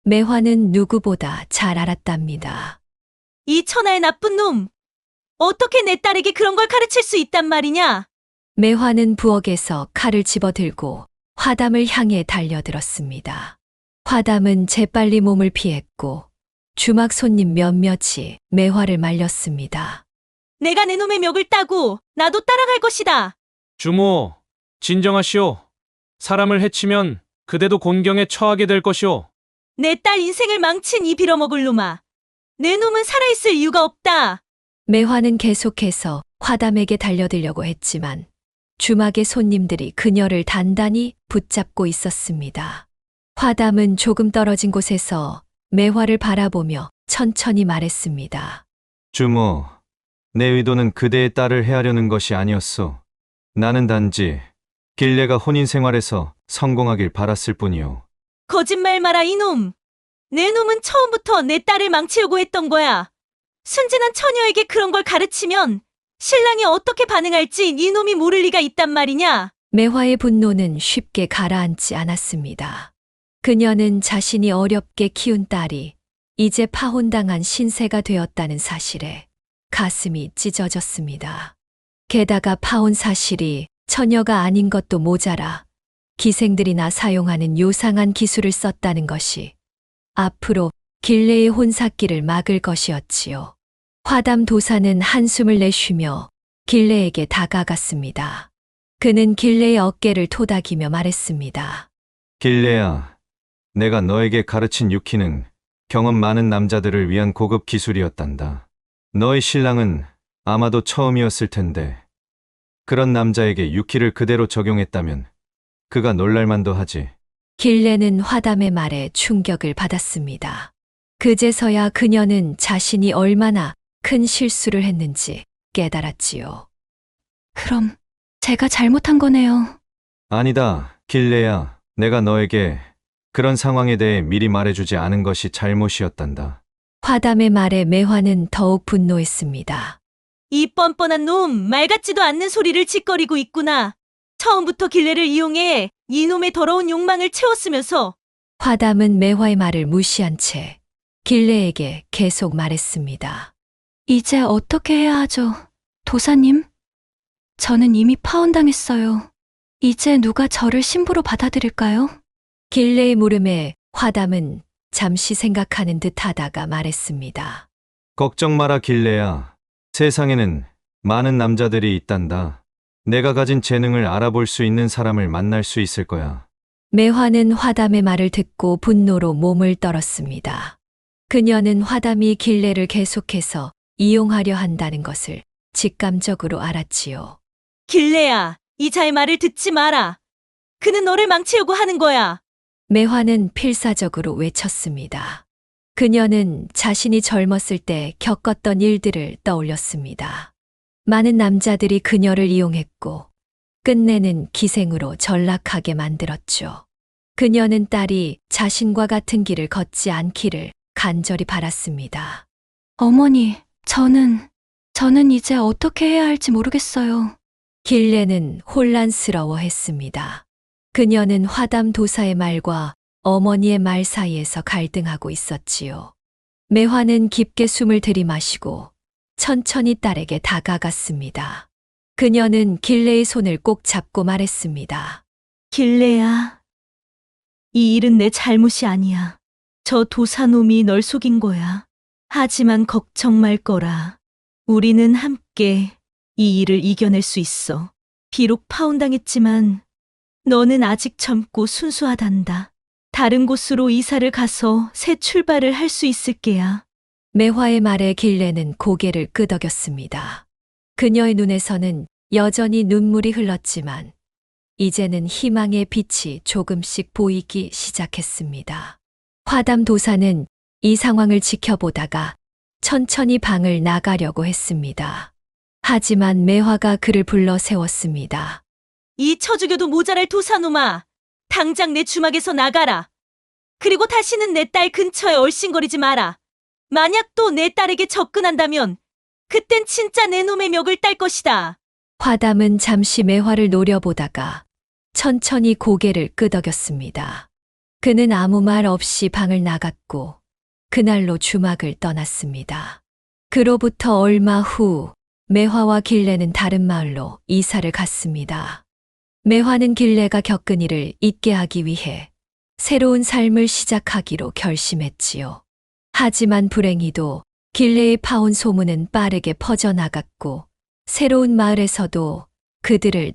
매화는 누구보다 잘 알았답니다. 이 천하의 나쁜 놈! 어떻게 내 딸에게 그런 걸 가르칠 수 있단 말이냐? 매화는 부엌에서 칼을 집어들고 화담을 향해 달려들었습니다. 화담은 재빨리 몸을 피했고 주막 손님 몇몇이 매화를 말렸습니다. 내가 내 놈의 멱을 따고 나도 따라갈 것이다. 주모, 진정하시오. 사람을 해치면 그대도 곤경에 처하게 될 것이오. 내 딸 인생을 망친 이 빌어먹을 놈아. 내 놈은 살아있을 이유가 없다. 매화는 계속해서 화담에게 달려들려고 했지만 주막의 손님들이 그녀를 단단히 붙잡고 있었습니다. 화담은 조금 떨어진 곳에서 매화를 바라보며 천천히 말했습니다. 주모, 내 의도는 그대의 딸을 해하려는 것이 아니었소. 나는 단지 길래가 혼인 생활에서 성공하길 바랐을 뿐이오. 거짓말 마라, 이놈. 내 놈은 처음부터 내 딸을 망치려고 했던 거야. 순진한 처녀에게 그런 걸 가르치면 신랑이 어떻게 반응할지 네 놈이 모를 리가 있단 말이냐? 매화의 분노는 쉽게 가라앉지 않았습니다. 그녀는 자신이 어렵게 키운 딸이 이제 파혼당한 신세가 되었다는 사실에 가슴이 찢어졌습니다. 게다가 파혼 사실이 처녀가 아닌 것도 모자라 기생들이나 사용하는 요상한 기술을 썼다는 것이 앞으로 길레의 혼사길을 막을 것이었지요. 화담 도사는 한숨을 내쉬며 길레에게 다가갔습니다. 그는 길레의 어깨를 토닥이며 말했습니다. 길레야, 내가 너에게 가르친 유키는 경험 많은 남자들을 위한 고급 기술이었단다. 너의 신랑은 아마도 처음이었을 텐데 그런 남자에게 유키를 그대로 적용했다면 그가 놀랄만도 하지. 길레는 화담의 말에 충격을 받았습니다. 그제서야 그녀는 자신이 얼마나 큰 실수를 했는지 깨달았지요. 그럼 제가 잘못한 거네요. 아니다, 길레야. 내가 너에게 그런 상황에 대해 미리 말해주지 않은 것이 잘못이었단다. 화담의 말에 매화는 더욱 분노했습니다. 이 뻔뻔한 놈, 말 같지도 않는 소리를 짓거리고 있구나. 처음부터 길레를 이용해 이놈의 더러운 욕망을 채웠으면서. 화담은 매화의 말을 무시한 채 길레에게 계속 말했습니다. 이제 어떻게 해야 하죠? 도사님? 저는 이미 파혼당했어요. 이제 누가 저를 신부로 받아들일까요? 길레의 물음에 화담은 잠시 생각하는 듯 하다가 말했습니다. 걱정 마라, 길레야. 세상에는 많은 남자들이 있단다. 내가 가진 재능을 알아볼 수 있는 사람을 만날 수 있을 거야. 매화는 화담의 말을 듣고 분노로 몸을 떨었습니다. 그녀는 화담이 길레를 계속해서 이용하려 한다는 것을 직감적으로 알았지요. 길레야, 이 자의 말을 듣지 마라. 그는 너를 망치려고 하는 거야. 매화는 필사적으로 외쳤습니다. 그녀는 자신이 젊었을 때 겪었던 일들을 떠올렸습니다. 많은 남자들이 그녀를 이용했고 끝내는 기생으로 전락하게 만들었죠. 그녀는 딸이 자신과 같은 길을 걷지 않기를 간절히 바랐습니다. 어머니, 저는 이제 어떻게 해야 할지 모르겠어요. 길레는 혼란스러워했습니다. 그녀는 화담 도사의 말과 어머니의 말 사이에서 갈등하고 있었지요. 매화는 깊게 숨을 들이마시고 천천히 딸에게 다가갔습니다. 그녀는 길레의 손을 꼭 잡고 말했습니다. 길레야, 이 일은 내 잘못이 아니야. 저 도사놈이 널 속인 거야. 하지만 걱정 말 거라. 우리는 함께 이 일을 이겨낼 수 있어. 비록 파혼당했지만 너는 아직 젊고 순수하단다. 다른 곳으로 이사를 가서 새 출발을 할 수 있을 게야. 매화의 말에 길레는 고개를 끄덕였습니다. 그녀의 눈에서는 여전히 눈물이 흘렀지만 이제는 희망의 빛이 조금씩 보이기 시작했습니다. 화담 도사는 이 상황을 지켜보다가 천천히 방을 나가려고 했습니다. 하지만 매화가 그를 불러 세웠습니다. 이 쳐죽여도 모자랄 도사놈아, 당장 내 주막에서 나가라. 그리고 다시는 내 딸 근처에 얼씬거리지 마라. 만약 또 내 딸에게 접근한다면 그땐 진짜 내 놈의 멱을 딸 것이다. 화담은 잠시 매화를 노려보다가 천천히 고개를 끄덕였습니다. 그는 아무 말 없이 방을 나갔고 그날로 주막을 떠났습니다. 그로부터 얼마 후 매화와 길레는 다른 마을로 이사를 갔습니다. 매화는 길레가 겪은 일을 잊게 하기 위해 새로운 삶을 시작하기로 결심했지요. 하지만 불행히도 길레의 파혼 소문은 빠르게 퍼져나갔고 새로운 마을에서도 그들을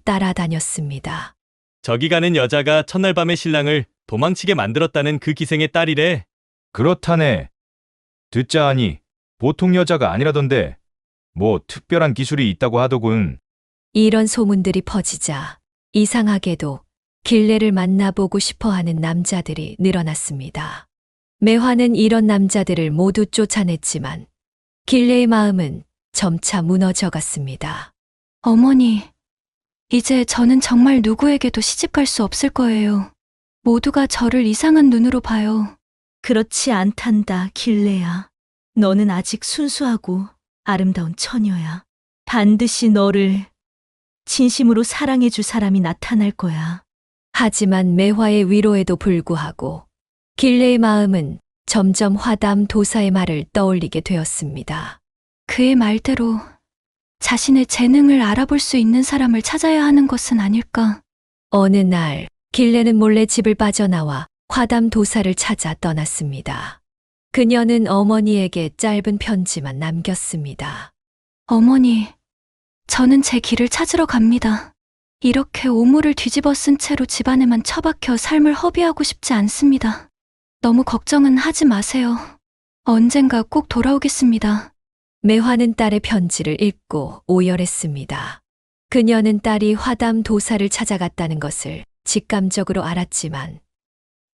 따라다녔습니다. 저기 가는 여자가 첫날 밤에 신랑을 도망치게 만들었다는 그 기생의 딸이래. 그렇다네. 듣자 하니 보통 여자가 아니라던데 뭐 특별한 기술이 있다고 하더군. 이런 소문들이 퍼지자 이상하게도 길레를 만나보고 싶어하는 남자들이 늘어났습니다. 매화는 이런 남자들을 모두 쫓아냈지만 길레의 마음은 점차 무너져갔습니다. 어머니, 이제 저는 정말 누구에게도 시집갈 수 없을 거예요. 모두가 저를 이상한 눈으로 봐요. 그렇지 않단다, 길레야. 너는 아직 순수하고 아름다운 처녀야. 반드시 너를 진심으로 사랑해줄 사람이 나타날 거야. 하지만 매화의 위로에도 불구하고 길레의 마음은 점점 화담 도사의 말을 떠올리게 되었습니다. 그의 말대로 자신의 재능을 알아볼 수 있는 사람을 찾아야 하는 것은 아닐까. 어느 날 길레는 몰래 집을 빠져나와 화담 도사를 찾아 떠났습니다. 그녀는 어머니에게 짧은 편지만 남겼습니다. 어머니, 저는 제 길을 찾으러 갑니다. 이렇게 오물을 뒤집어 쓴 채로 집안에만 처박혀 삶을 허비하고 싶지 않습니다. 너무 걱정은 하지 마세요. 언젠가 꼭 돌아오겠습니다. 매화는 딸의 편지를 읽고 오열했습니다. 그녀는 딸이 화담 도사를 찾아갔다는 것을 직감적으로 알았지만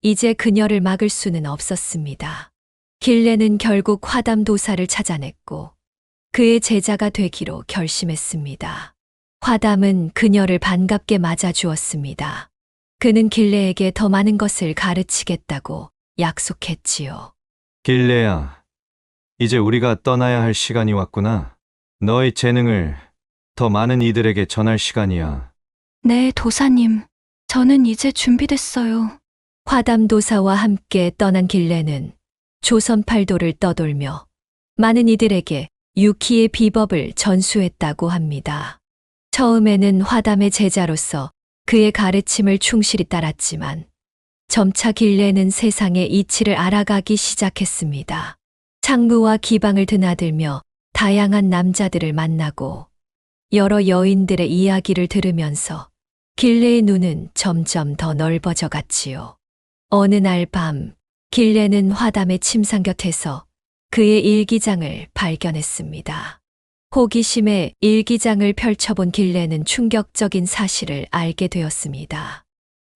이제 그녀를 막을 수는 없었습니다. 길레는 결국 화담 도사를 찾아냈고 그의 제자가 되기로 결심했습니다. 화담은 그녀를 반갑게 맞아주었습니다. 그는 길레에게 더 많은 것을 가르치겠다고 약속했지요. 길레야, 이제 우리가 떠나야 할 시간이 왔구나. 너의 재능을 더 많은 이들에게 전할 시간이야. 네, 도사님. 저는 이제 준비됐어요. 화담 도사와 함께 떠난 길레는 조선 팔도를 떠돌며 많은 이들에게 유키의 비법을 전수했다고 합니다. 처음에는 화담의 제자로서 그의 가르침을 충실히 따랐지만 점차 길레는 세상의 이치를 알아가기 시작했습니다. 창부와 기방을 드나들며 다양한 남자들을 만나고 여러 여인들의 이야기를 들으면서 길레의 눈은 점점 더 넓어져 갔지요. 어느 날 밤 길레는 화담의 침상 곁에서 그의 일기장을 발견했습니다. 호기심에 일기장을 펼쳐본 길레는 충격적인 사실을 알게 되었습니다.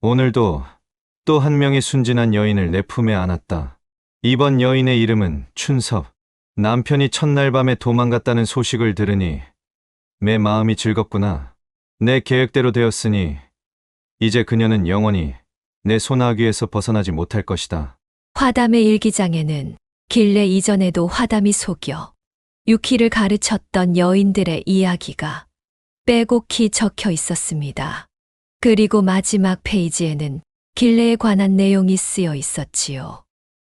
오늘도 또 한 명의 순진한 여인을 내 품에 안았다. 이번 여인의 이름은 춘섭. 남편이 첫날 밤에 도망갔다는 소식을 들으니 내 마음이 즐겁구나. 내 계획대로 되었으니 이제 그녀는 영원히 내 손아귀에서 벗어나지 못할 것이다. 화담의 일기장에는 길레 이전에도 화담이 속여 유키를 가르쳤던 여인들의 이야기가 빼곡히 적혀 있었습니다. 그리고 마지막 페이지에는 길레에 관한 내용이 쓰여 있었지요.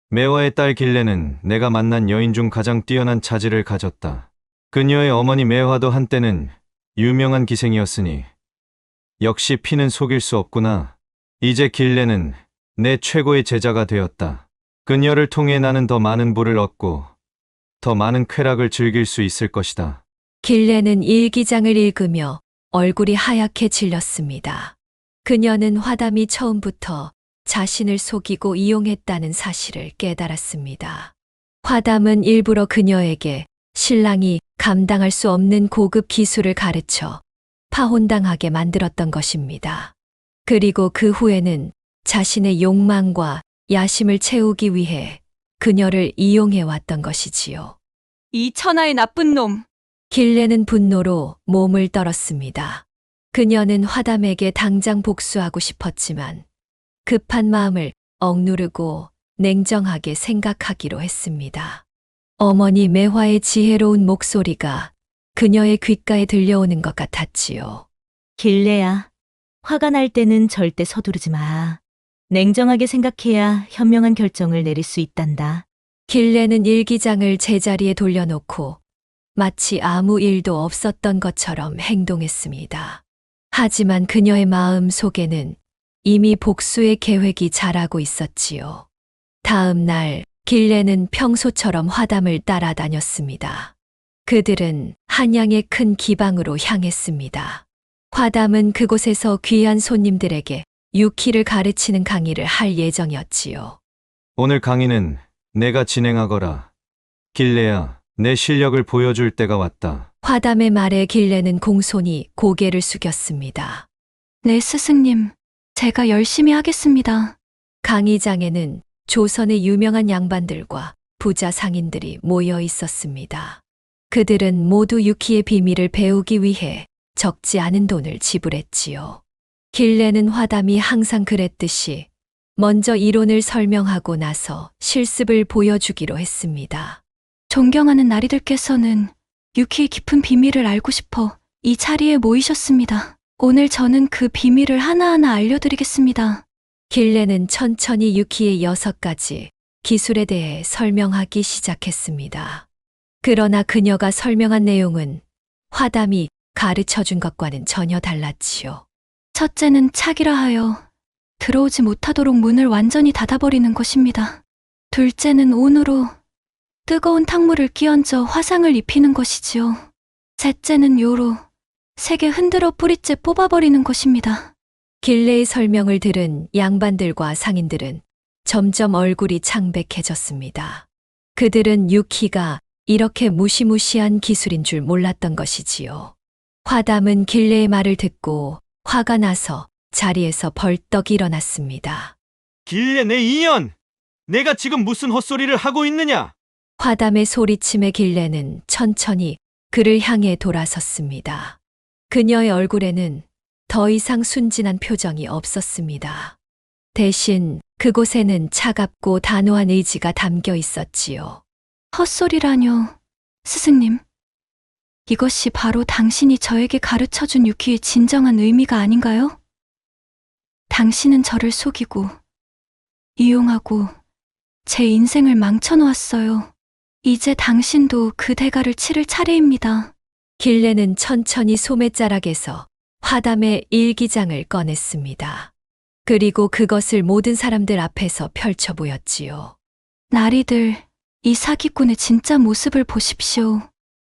매화의 딸 길레는 내가 만난 여인 중 가장 뛰어난 자질을 가졌다. 그녀의 어머니 매화도 한때는 유명한 기생이었으니 역시 피는 속일 수 없구나. 이제 길레는 내 최고의 제자가 되었다. 그녀를 통해 나는 더 많은 부를 얻고 더 많은 쾌락을 즐길 수 있을 것이다. 길레는 일기장을 읽으며 얼굴이 하얗게 질렸습니다. 그녀는 화담이 처음부터 자신을 속이고 이용했다는 사실을 깨달았습니다. 화담은 일부러 그녀에게 신랑이 감당할 수 없는 고급 기술을 가르쳐 파혼당하게 만들었던 것입니다. 그리고 그 후에는 자신의 욕망과 야심을 채우기 위해 그녀를 이용해 왔던 것이지요. 이 천하의 나쁜 놈! 길레는 분노로 몸을 떨었습니다. 그녀는 화담에게 당장 복수하고 싶었지만 급한 마음을 억누르고 냉정하게 생각하기로 했습니다. 어머니 매화의 지혜로운 목소리가 그녀의 귓가에 들려오는 것 같았지요. 길레야, 화가 날 때는 절대 서두르지 마. 냉정하게 생각해야 현명한 결정을 내릴 수 있단다. 길레는 일기장을 제자리에 돌려놓고 마치 아무 일도 없었던 것처럼 행동했습니다. 하지만 그녀의 마음 속에는 이미 복수의 계획이 자라고 있었지요. 다음 날 길레는 평소처럼 화담을 따라다녔습니다. 그들은 한양의 큰 기방으로 향했습니다. 화담은 그곳에서 귀한 손님들에게 유키를 가르치는 강의를 할 예정이었지요. 오늘 강의는 내가 진행하거라. 길레야, 내 실력을 보여줄 때가 왔다. 화담의 말에 길레는 공손히 고개를 숙였습니다. 네, 스승님. 제가 열심히 하겠습니다. 강의장에는 조선의 유명한 양반들과 부자 상인들이 모여 있었습니다. 그들은 모두 유키의 비밀을 배우기 위해 적지 않은 돈을 지불했지요. 길레는 화담이 항상 그랬듯이 먼저 이론을 설명하고 나서 실습을 보여주기로 했습니다. 존경하는 나리들께서는 유키의 깊은 비밀을 알고 싶어 이 자리에 모이셨습니다. 오늘 저는 그 비밀을 하나하나 알려드리겠습니다. 길레는 천천히 유키의 6가지 기술에 대해 설명하기 시작했습니다. 그러나 그녀가 설명한 내용은 화담이 가르쳐 준 것과는 전혀 달랐지요. 첫째는 차기라 하여 들어오지 못하도록 문을 완전히 닫아버리는 것입니다. 둘째는 온으로 뜨거운 탕물을 끼얹어 화상을 입히는 것이지요. 셋째는 요로 세게 흔들어 뿌리째 뽑아버리는 것입니다. 길레의 설명을 들은 양반들과 상인들은 점점 얼굴이 창백해졌습니다. 그들은 유키가 이렇게 무시무시한 기술인 줄 몰랐던 것이지요. 화담은 길레의 말을 듣고 화가 나서 자리에서 벌떡 일어났습니다. 길래 내 이년! 내가 지금 무슨 헛소리를 하고 있느냐? 화담의 소리침에 길레는 천천히 그를 향해 돌아섰습니다. 그녀의 얼굴에는 더 이상 순진한 표정이 없었습니다. 대신 그곳에는 차갑고 단호한 의지가 담겨 있었지요. 헛소리라뇨, 스승님. 이것이 바로 당신이 저에게 가르쳐준 유키의 진정한 의미가 아닌가요? 당신은 저를 속이고, 이용하고, 제 인생을 망쳐놓았어요. 이제 당신도 그 대가를 치를 차례입니다. 길레는 천천히 소매자락에서 화담의 일기장을 꺼냈습니다. 그리고 그것을 모든 사람들 앞에서 펼쳐 보였지요. 나리들, 이 사기꾼의 진짜 모습을 보십시오.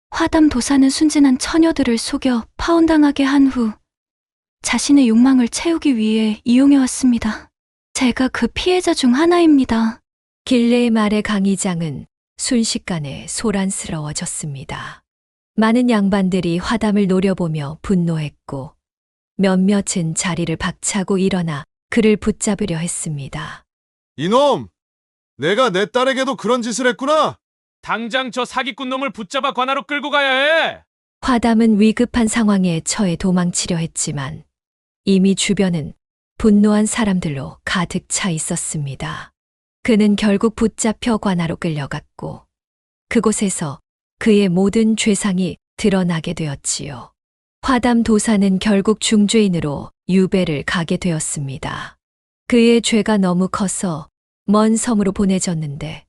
화담 도사는 순진한 처녀들을 속여 파혼당하게 한 후 자신의 욕망을 채우기 위해 이용해왔습니다. 제가 그 피해자 중 하나입니다. 길레의 말에 강의장은 순식간에 소란스러워졌습니다. 많은 양반들이 화담을 노려보며 분노했고 몇몇은 자리를 박차고 일어나 그를 붙잡으려 했습니다. 이놈! 내가 내 딸에게도 그런 짓을 했구나! 당장 저 사기꾼 놈을 붙잡아 관하로 끌고 가야 해! 화담은 위급한 상황에 처해 도망치려 했지만 이미 주변은 분노한 사람들로 가득 차 있었습니다. 그는 결국 붙잡혀 관하로 끌려갔고 그곳에서 그의 모든 죄상이 드러나게 되었지요. 화담 도사는 결국 중죄인으로 유배를 가게 되었습니다. 그의 죄가 너무 커서 먼 섬으로 보내졌는데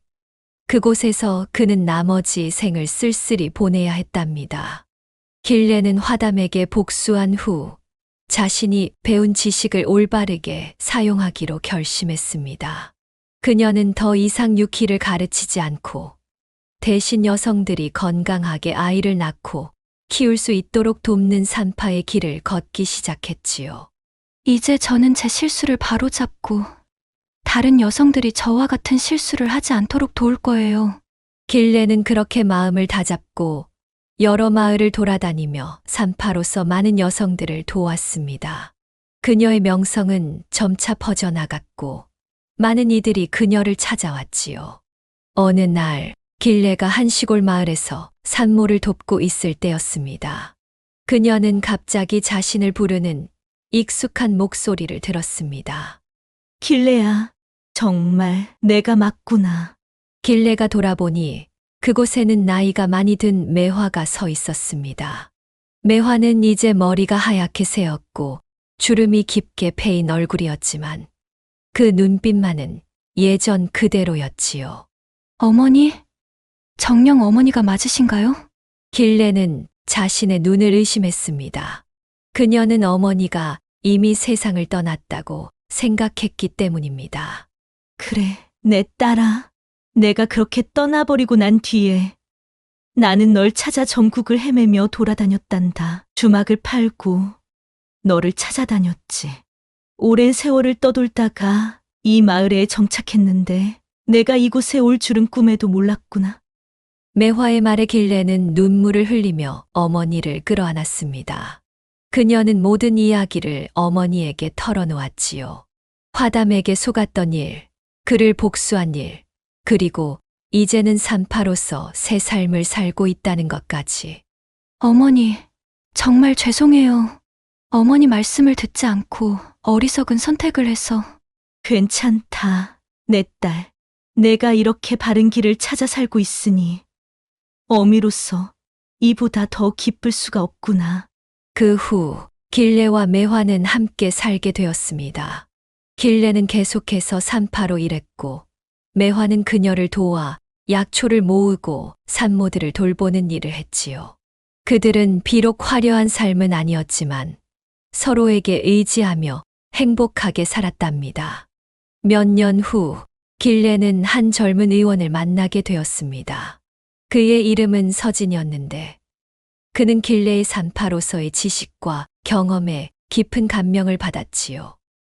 그곳에서 그는 나머지 생을 쓸쓸히 보내야 했답니다. 길레는 화담에게 복수한 후 자신이 배운 지식을 올바르게 사용하기로 결심했습니다. 그녀는 더 이상 유키를 가르치지 않고 대신 여성들이 건강하게 아이를 낳고 키울 수 있도록 돕는 산파의 길을 걷기 시작했지요. 이제 저는 제 실수를 바로잡고 다른 여성들이 저와 같은 실수를 하지 않도록 도울 거예요. 길레는 그렇게 마음을 다잡고 여러 마을을 돌아다니며 산파로서 많은 여성들을 도왔습니다. 그녀의 명성은 점차 퍼져나갔고 많은 이들이 그녀를 찾아왔지요. 어느 날 길레가 한 시골 마을에서 산모를 돕고 있을 때였습니다. 그녀는 갑자기 자신을 부르는 익숙한 목소리를 들었습니다. 길레야, 정말 내가 맞구나. 길레가 돌아보니 그곳에는 나이가 많이 든 매화가 서 있었습니다. 매화는 이제 머리가 하얗게 새었고 주름이 깊게 패인 얼굴이었지만 그 눈빛만은 예전 그대로였지요. 어머니? 정녕 어머니가 맞으신가요? 길레는 자신의 눈을 의심했습니다. 그녀는 어머니가 이미 세상을 떠났다고 생각했기 때문입니다. 그래, 내 딸아. 내가 그렇게 떠나버리고 난 뒤에 나는 널 찾아 전국을 헤매며 돌아다녔단다. 주막을 팔고 너를 찾아다녔지. 오랜 세월을 떠돌다가 이 마을에 정착했는데 내가 이곳에 올 줄은 꿈에도 몰랐구나. 매화의 말에 길레는 눈물을 흘리며 어머니를 끌어안았습니다. 그녀는 모든 이야기를 어머니에게 털어놓았지요. 화담에게 속았던 일, 그를 복수한 일, 그리고 이제는 산파로서 새 삶을 살고 있다는 것까지. 어머니, 정말 죄송해요. 어머니 말씀을 듣지 않고 어리석은 선택을 해서. 괜찮다, 내 딸. 내가 이렇게 바른 길을 찾아 살고 있으니 어미로서 이보다 더 기쁠 수가 없구나. 그 후 길레와 매화는 함께 살게 되었습니다. 길레는 계속해서 산파로 일했고 매화는 그녀를 도와 약초를 모으고 산모들을 돌보는 일을 했지요. 그들은 비록 화려한 삶은 아니었지만 서로에게 의지하며 행복하게 살았답니다. 몇 년 후 길레는 한 젊은 의원을 만나게 되었습니다. 그의 이름은 서진이었는데 그는 길레의 산파로서의 지식과 경험에 깊은 감명을 받았지요.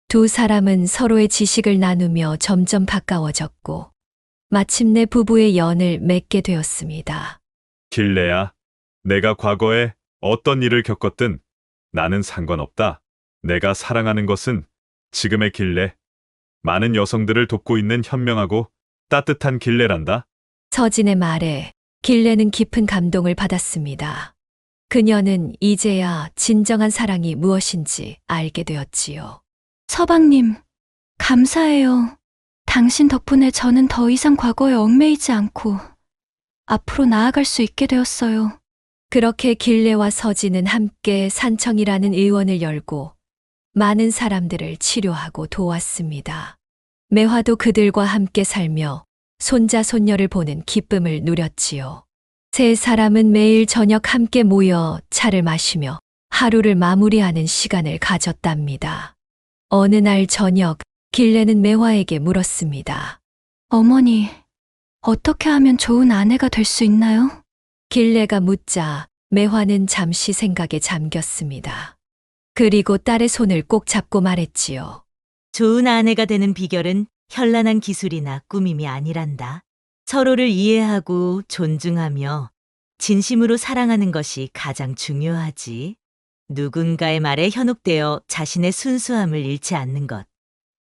두 사람은 서로의 지식을 나누며 점점 가까워졌고 마침내 부부의 연을 맺게 되었습니다. 길레야, 내가 과거에 어떤 일을 겪었든 나는 상관없다. 내가 사랑하는 것은 지금의 길레, 많은 여성들을 돕고 있는 현명하고 따뜻한 길레란다. 서진의 말에 길레는 깊은 감동을 받았습니다. 그녀는 이제야 진정한 사랑이 무엇인지 알게 되었지요. 서방님, 감사해요. 당신 덕분에 저는 더 이상 과거에 얽매이지 않고 앞으로 나아갈 수 있게 되었어요. 그렇게 길레와 서진은 함께 산청이라는 의원을 열고 많은 사람들을 치료하고 도왔습니다. 매화도 그들과 함께 살며 손자 손녀를 보는 기쁨을 누렸지요. 세 사람은 매일 저녁 함께 모여 차를 마시며 하루를 마무리하는 시간을 가졌답니다. 어느 날 저녁 길레는 매화에게 물었습니다. 어머니, 어떻게 하면 좋은 아내가 될 수 있나요? 길레가 묻자 매화는 잠시 생각에 잠겼습니다. 그리고 딸의 손을 꼭 잡고 말했지요. 좋은 아내가 되는 비결은 현란한 기술이나 꾸밈이 아니란다. 서로를 이해하고 존중하며 진심으로 사랑하는 것이 가장 중요하지. 누군가의 말에 현혹되어 자신의 순수함을 잃지 않는 것.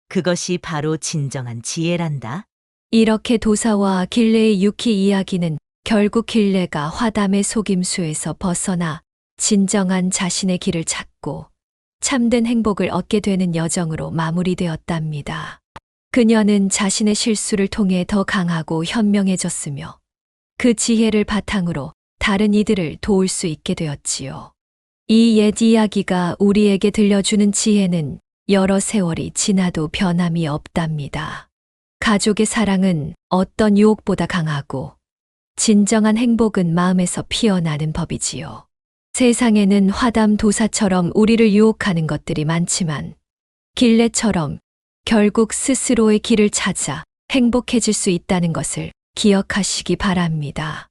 그것이 바로 진정한 지혜란다. 이렇게 도사와 길레의 유키 이야기는 결국 길레가 화담의 속임수에서 벗어나 진정한 자신의 길을 찾고 참된 행복을 얻게 되는 여정으로 마무리되었답니다. 그녀는 자신의 실수를 통해 더 강하고 현명해졌으며 그 지혜를 바탕으로 다른 이들을 도울 수 있게 되었지요. 이 옛 이야기가 우리에게 들려주는 지혜는 여러 세월이 지나도 변함이 없답니다. 가족의 사랑은 어떤 유혹보다 강하고 진정한 행복은 마음에서 피어나는 법이지요. 세상에는 화담 도사처럼 우리를 유혹하는 것들이 많지만 길레처럼 결국 스스로의 길을 찾아 행복해질 수 있다는 것을 기억하시기 바랍니다.